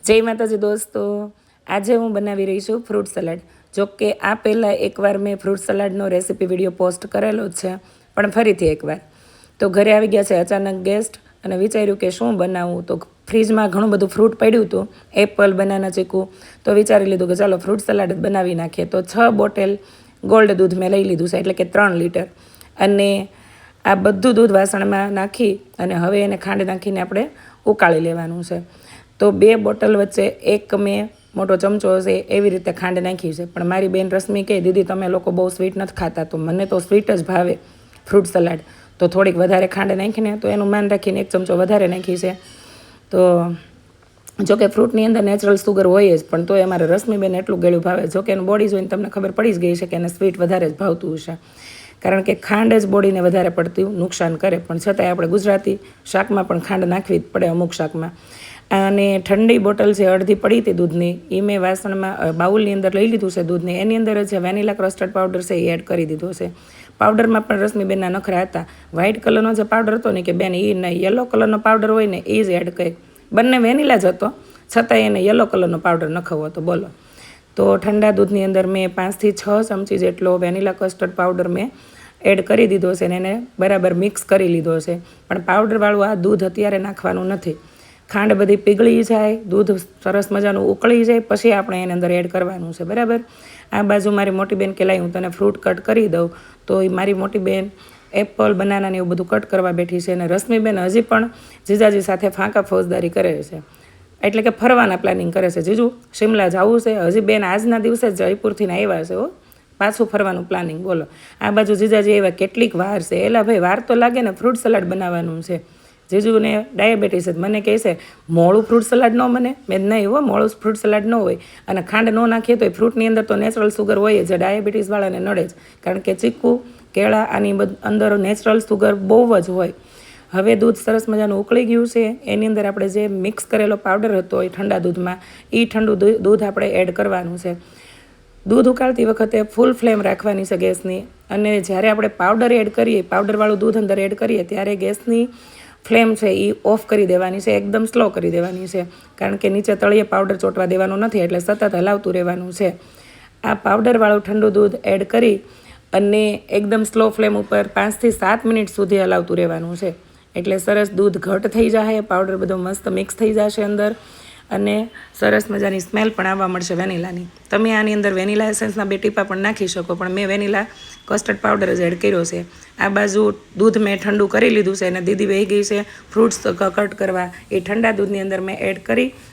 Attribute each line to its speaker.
Speaker 1: જય માતાજી દોસ્તો, આજે હું બનાવી રહી છું ફ્રૂટ સલાડ. જો કે આ પહેલાં એકવાર મેં ફ્રૂટ સલાડનો રેસીપી વિડીયો પોસ્ટ કરેલો જ છે, પણ ફરીથી એકવાર. તો ઘરે આવી ગયા છે અચાનક ગેસ્ટ અને વિચાર્યું કે શું બનાવવું. તો ફ્રીજમાં ઘણું બધું ફ્રૂટ પડ્યું હતું, એપલ, બનાના, ચીકુ. તો વિચારી લીધું કે ચાલો ફ્રૂટ સલાડ જ બનાવી નાખીએ. તો 6 બોટલ ગોલ્ડ દૂધ મેં લઈ લીધું છે, એટલે કે 3 લીટર. અને આ બધું દૂધ વાસણમાં નાખી અને હવે એને ખાંડ નાખીને આપણે ઉકાળી લેવાનું છે. તો 2 બોટલ વચ્ચે એક મેં મોટો ચમચો હશે એવી રીતે ખાંડ નાખી છે. પણ મારી બેન રશ્મિ કહે, દીદી તમે લોકો બહુ સ્વીટ નથી ખાતા, તો મને તો સ્વીટ જ ભાવે ફ્રૂટ સલાડ. તો થોડીક વધારે ખાંડ નાખીને તો એનું માન રાખીને 1 ચમચો વધારે નાખી છે. તો જોકે ફ્રૂટની અંદર નેચરલ સુગર હોય જ, પણ તોય અમારે રશ્મિબેન એટલું ગળ્યું ભાવે. જોકે એનું બોડી જોઈને તમને ખબર પડી જ ગઈ છે કે એને સ્વીટ વધારે જ ભાવતું હશે, કારણ કે ખાંડ જ બોડીને વધારે પડતી નુકસાન કરે. પણ છતાંય આપણે ગુજરાતી શાકમાં પણ ખાંડ નાખવી જ પડે અમુક શાકમાં. અને ઠંડી બોટલ છે અડધી પડી હતી દૂધની, એ મેં વાસણમાં બાઉલની અંદર લઈ લીધું છે દૂધને. એની અંદર જે વેનીલા ક્રસ્ટર્ડ પાવડર છે એ એડ કરી દીધો છે. પાવડરમાં પણ રશ્મિબેનના નખરા હતા. વ્હાઇટ કલરનો જે પાવડર હતો ને કે બેન એ નહીં, યલો કલરનો પાવડર હોય ને એ જ એડ કરી. બંને વેનીલા જ હતો, છતાંય એને યલો કલરનો પાવડર નખાવો હતો. બોલો. તો ઠંડા દૂધની અંદર મેં 5 થી 6 ચમચી જેટલો વેનીલા કસ્ટર્ડ પાવડર મેં એડ કરી દીધો છે અને એને બરાબર મિક્સ કરી લીધો છે. પણ પાવડરવાળું આ દૂધ અત્યારે નાખવાનું નથી. ખાંડ બધી પીગળી જાય, દૂધ સરસ મજાનું ઉકળી જાય, પછી આપણે એની અંદર એડ કરવાનું છે. બરાબર. આ બાજુ મારી મોટી બેન કે લાઈ હું તને ફ્રૂટ કટ કરી દઉં. તો એ મારી મોટી બેન એપલ, બનાનાને એવું બધું કટ કરવા બેઠી છે. અને રશ્મિબેન હજી પણ જીજાજી સાથે ફાંકા ફોજદારી કરે છે, એટલે કે ફરવાના પ્લાનિંગ કરે છે. જીજુ શિમલા જવું છે. હજી બેન આજના દિવસે જ જયપુરથી આવ્યા છે. પાછું ફરવાનું પ્લાનિંગ. બોલો. આ બાજુ જીજાજી એવા કેટલીક વાર છે. એલા ભાઈ વાર તો લાગે ને, ફ્રૂટ સલાડ બનાવવાનું છે. જીજુને ડાયાબિટીસ જ. મને કહે છે મોળું ફ્રૂટ સલાડ ન બને. મેં નહીં હો, મોળું ફ્રૂટ સલાડ ન હોય. અને ખાંડ ન નાખીએ તો ફ્રૂટની અંદર તો નેચરલ સુગર હોય જ, ડાયાબિટીસવાળાને નડે જ. કારણ કે ચીકુ, કેળા આની અંદર નેચરલ સુગર બહુ જ હોય. હવે દૂધ સરસ મજાનું ઉકળી ગયું છે. એની અંદર આપણે જે મિક્સ કરેલો પાવડર હતો એ ઠંડા દૂધમાં, એ ઠંડુ દૂધ આપણે એડ કરવાનું છે. દૂધ ઉકાળતી વખતે ફૂલ ફ્લેમ રાખવાની છે ગેસની. અને જ્યારે આપણે પાવડર એડ કરીએ, પાવડરવાળું દૂધ અંદર એડ કરીએ, ત્યારે ગેસની ફ્લેમ છે એ ઓફ કરી દેવાની છે, એકદમ સ્લો કરી દેવાની છે. કારણ કે નીચે તળિયે પાવડર ચોંટવા દેવાનું નથી, એટલે સતત હલાવતું રહેવાનું છે. આ પાવડરવાળું ઠંડુ દૂધ એડ કરી અને એકદમ સ્લો ફ્લેમ ઉપર 5 થી 7 મિનિટ સુધી હલાવતું રહેવાનું છે. એટલે સરસ દૂધ ઘટ થઈ જાય, પાવડર બધો મસ્ત મિક્સ થઈ જશે અંદર, અને સરસ મજાની સ્મેલ પણ આવવા મળશે વેનીલાની. તમે આની અંદર વેનીલા એસેન્સના 2 ટીપા પણ નાખી શકો, પણ મેં વેનીલા કસ્ટર્ડ પાવડર જ એડ કર્યો છે. આ બાજુ દૂધ મેં ઠંડુ કરી લીધું છે અને દીદી વહી ગઈ છે ફ્રૂટ્સ કટ કરવા. એ ઠંડા દૂધની અંદર મેં એડ કરી